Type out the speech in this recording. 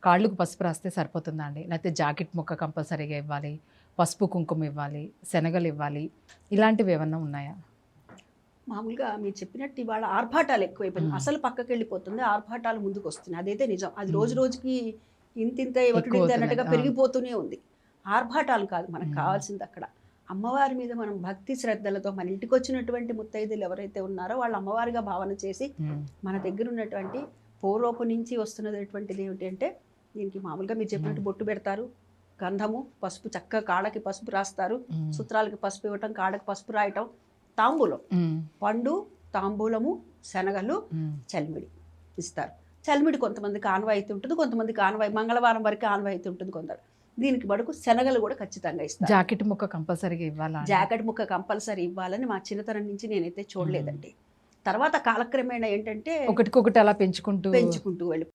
కాళ్ళకు పసుపు రాస్తే సరిపోతుందా అండి? లేకపోతే జాకెట్ ముక్క కంపల్సరీగా ఇవ్వాలి, పసుపు కుంకుమ ఇవ్వాలి, శనగలు ఇవ్వాలి, ఇలాంటివి ఏమన్నా ఉన్నాయా? మామూలుగా మీరు చెప్పినట్టు ఇవాళ ఆర్భాటాలు ఎక్కువైపోయినాయి. అసలు పక్కకి వెళ్ళిపోతుంది, ఆర్భాటాలు ముందుకు వస్తున్నాయి. అదైతే నిజం. అది రోజు రోజుకి ఇంతింత ఎక్కువ ఒకటింత అవుతున్నాయి. అన్నట్టుగా పెరిగిపోతూనే ఉంది. ఆర్భాటాలు కాదు మనకు కావాల్సింది అక్కడ. అమ్మవారి మీద మనం భక్తి శ్రద్ధలతో మన ఇంటికి వచ్చినటువంటి ముత్తైదులు ఎవరైతే ఉన్నారో వాళ్ళు అమ్మవారిగా భావన చేసి మన దగ్గర ఉన్నటువంటి పూర్వపు నుంచి వస్తున్నటువంటిది ఏమిటి అంటే దీనికి మామూలుగా మీరు చెప్పినట్టు బొట్టు పెడతారు, గంధము పసుపు చక్కగా కాళ్ళకి పసుపు రాస్తారు, సూత్రాలకి పసుపు ఇవ్వటం, కాళ్ళకి పసుపు రాయటం, తాంబూలం పండు, తాంబూలము, శనగలు, చలిమిడి ఇస్తారు. చలిమిడి కొంతమందికి ఆనవాయితీ ఉంటుంది, కొంతమందికి ఆనవాయి మంగళవారం వరకు ఆనవాయితీ ఉంటుంది కొందరు. దీనికి బడుకు శనగలు కూడా ఖచ్చితంగా ఇస్తారు. జాకెట్ ముక్క కంపల్సరీగా ఇవ్వాలా? జాకెట్ ముక్క కంపల్సరీ ఇవ్వాలని మా చిన్నతనం నుంచి నేనైతే చూడలేదండి. తర్వాత కాలక్రమేణా ఏంటంటే ఒకటికొకటి అలా పెంచుకుంటూ పెంచుకుంటూ వెళ్ళి